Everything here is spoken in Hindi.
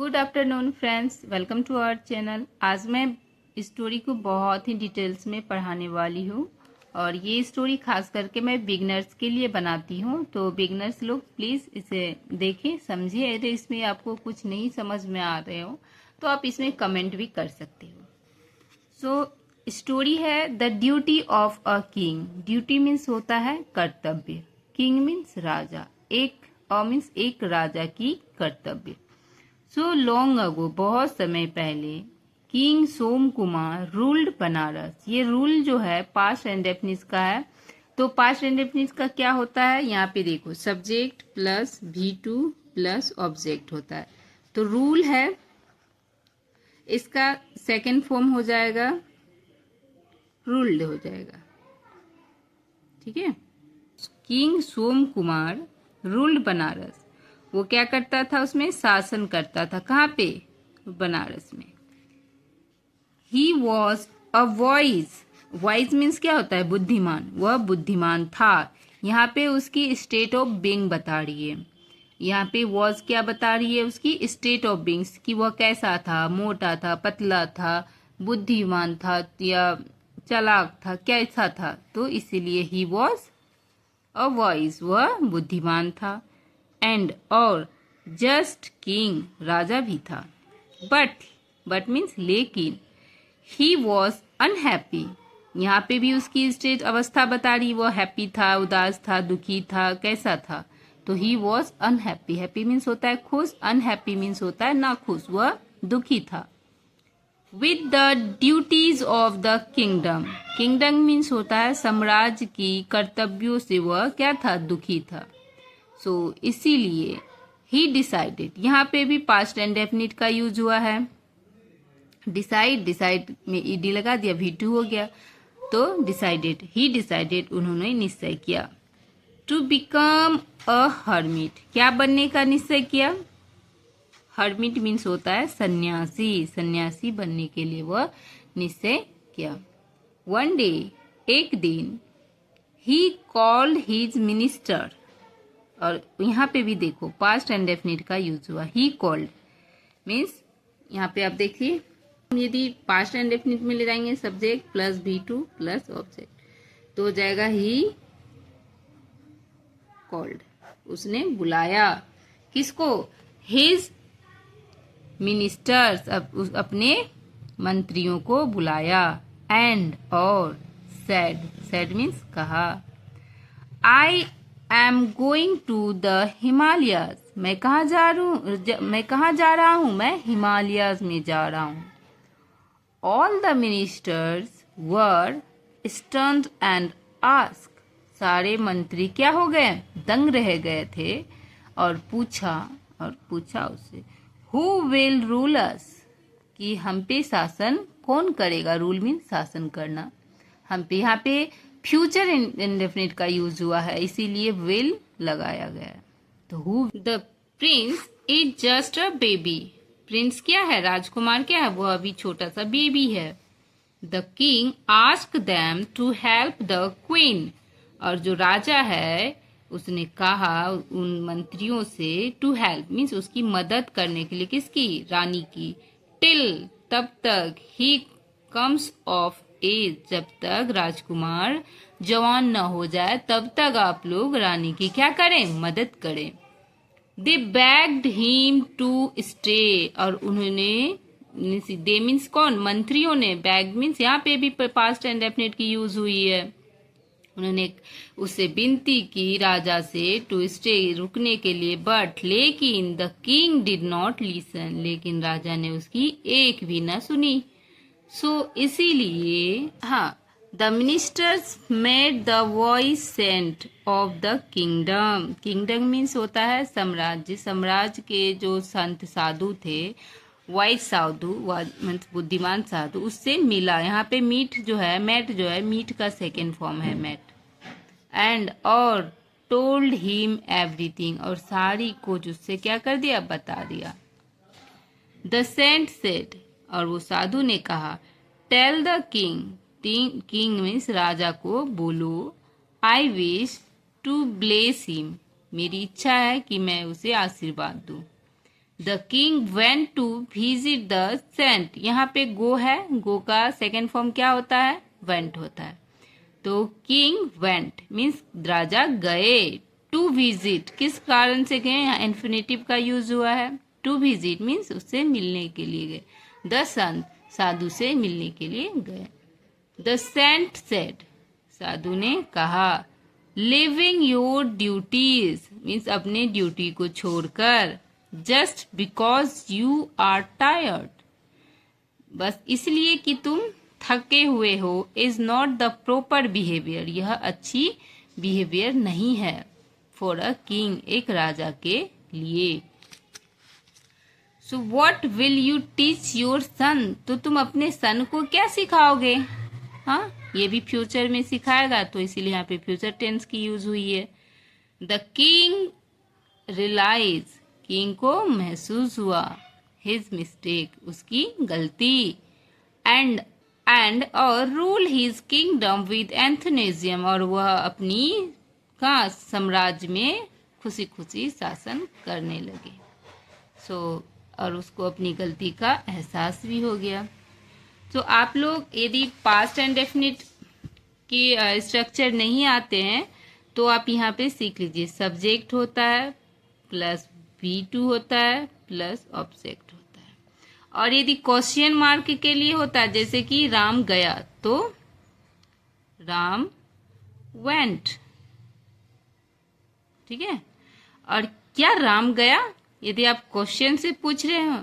Good afternoon friends, welcome to our channel. आज मैं स्टोरी को बहुत ही डिटेल्स में पढ़ाने वाली हूँ और ये स्टोरी खास करके मैं बिगनर्स के लिए बनाती हूँ। तो बिगनर्स लोग प्लीज़ इसे देखें, समझिए। अगर इसमें आपको कुछ नहीं समझ में आ रहे हो तो आप इसमें कमेंट भी कर सकते हो। सो स्टोरी है the duty of a king. Duty means होता है कर्तव्य, किंग मीन्स राजा, एक राजा की कर्तव्य। सो लॉन्ग अगो, बहुत समय पहले, किंग सोम कुमार रूल्ड बनारस। ये रूल जो है पास्ट इंडेफिनिट का है। तो पास्ट इंडेफिनिट का क्या होता है, यहाँ पे देखो, subject plus V2 plus object होता है। तो रूल है, इसका सेकेंड फॉर्म हो जाएगा रूल्ड हो जाएगा। ठीक है। किंग सोम कुमार रूल्ड बनारस। वो क्या करता था, उसमें शासन करता था। कहाँ पे? बनारस में। He was a voice. Voice means क्या होता है? बुद्धिमान। वह बुद्धिमान था। यहाँ पे उसकी स्टेट ऑफ बीइंग बता रही है। यहाँ पे वॉज क्या बता रही है? उसकी स्टेट ऑफ बीइंग्स, कि वह कैसा था, मोटा था, पतला था, बुद्धिमान था या चालाक था, कैसा था। तो इसीलिए ही वॉज अ वॉइस, वह बुद्धिमान था। एंड और जस्ट किंग, राजा भी था। बट मीन्स लेकिन, ही वॉज अनहैप्पी। यहाँ पे भी उसकी स्टेट अवस्था बता रही, वो हैप्पी था, उदास था, दुखी था, कैसा था। तो he was unhappy. Happy means होता है खुश, अनहैप्पी मीन्स होता है ना खुश, वह दुखी था। With the duties of the kingdom. Kingdom means होता है साम्राज्य की कर्तव्यों से वह क्या था? दुखी था। सो इसीलिए ही डिसाइडेड, यहाँ पे भी पास्ट इंडेफिनिट का यूज हुआ है। डिसाइड में ईडी लगा दिया, V2 हो गया। तो डिसाइडेड, ही डिसाइडेड, उन्होंने निश्चय किया। टू बिकम अ हर्मिट, क्या बनने का निश्चय किया? हर्मिट मीन्स होता है सन्यासी। सन्यासी बनने के लिए वह निश्चय किया। वन डे, एक दिन, ही कॉल्ड हिज मिनिस्टर। और यहाँ पे भी देखो पास्ट इंडेफिनिट का यूज हुआ। ही कॉल्ड मीन्स, यहाँ पे आप देखिए, यदि पास्ट इंडेफिनिट में ले जाएंगे subject plus V2 plus object तो हो जाएगा ही कॉल्ड। उसने बुलाया किसको? हिज मिनिस्टर्स, अपने मंत्रियों को बुलाया। एंड और सेड मीन्स कहा, I am going to the Himalayas. मैं कहाँ जा रहा हूँ? मैं हिमालयस में जा रहा हूँ। All the ministers were stunned and ask. सारे मंत्री क्या हो गए? दंग रह गए थे और पूछा उससे, हु विल रूल अस, कि हम पे शासन कौन करेगा? रूल मीन शासन करना। हम पे यहाँ पे फ्यूचर इंडेफिनिट का यूज हुआ है, इसीलिए विल लगाया गया। तो who, the Prince is just a baby. Prince क्या है? राजकुमार क्या है? वह अभी छोटा सा बेबी है। The king ask them to help the queen. और जो राजा है उसने कहा उन मंत्रियों से, टू हेल्प मीन्स उसकी मदद करने के लिए। किसकी? रानी की। टिल, तब तक, ही कम्स ऑफ एज, जब तक राजकुमार जवान न हो जाए तब तक आप लोग रानी की क्या करें? मदद करें। दे बेग्ड हिम टू स्टे। और उन्होंने, दे मीन्स कौन? मंत्रियों ने। बैग मीन्स यहाँ पे भी पास्ट इंडेफिनिट की यूज हुई है। उन्होंने उससे विनती की राजा से टू स्टे, रुकने के लिए। बट लेकिन the king did not listen, लेकिन राजा ने उसकी एक भी न सुनी। सो इसीलिए, हाँ, the ministers made the voice sent of the kingdom. Kingdom means होता है साम्राज्य। साम्राज्य के जो संत साधु थे, वाइस साधु मीन्स बुद्धिमान साधु, उससे मिला। यहाँ पे मीट जो है, मैट जो है, मीट का सेकेंड फॉर्म है मैट। एंड और टोल्ड हिम एवरीथिंग, और सारी कुछ उससे क्या कर दिया? बता दिया। द सेंट सेड, और वो साधु ने कहा, tell the king, king means राजा को बोलो, I wish to bless him, मेरी इच्छा है कि मैं उसे आशीर्वाद दूं। The king went to visit the saint. यहाँ पे गो है, गो का सेकेंड फॉर्म क्या होता है? वेंट होता है। तो किंग वेंट मीन्स राजा गए। टू विजिट किस कारण से गए? यहाँ इन्फिनेटिव का यूज हुआ है। टू विजिट मीन्स उससे मिलने के लिए गए। द संत साधु से मिलने के लिए गए। द सेंट सेड साधु ने कहा। लिविंग योर ड्यूटीज मीन्स अपने ड्यूटी को छोड़कर। Just because you are tired बस इसलिए कि तुम थके हुए हो। Is not the proper behaviour यह अच्छी बिहेवियर नहीं है। फॉर अ किंग एक राजा के लिए। So what will you teach your son तो तुम अपने सन को क्या सिखाओगे? हाँ, ये भी फ्यूचर में सिखाएगा तो इसीलिए यहाँ पे फ्यूचर टेंस की यूज हुई है। द किंग रियलाइज किंग को महसूस हुआ। हिज मिस्टेक उसकी गलती। एंड और रूल हिज किंगडम विद एंथनेजियम और वह अपनी का साम्राज्य में खुशी खुशी शासन करने लगे। और उसको अपनी गलती का एहसास भी हो गया। तो आप लोग यदि पास्ट एंड डेफिनिट की स्ट्रक्चर नहीं आते हैं तो आप यहाँ पे सीख लीजिए। सब्जेक्ट होता है प्लस V2 होता है प्लस ऑब्जेक्ट होता है। और यदि क्वेश्चन मार्क के लिए होता है जैसे कि राम गया तो राम वेंट। ठीक है। और क्या राम गया? यदि आप क्वेश्चन से पूछ रहे हो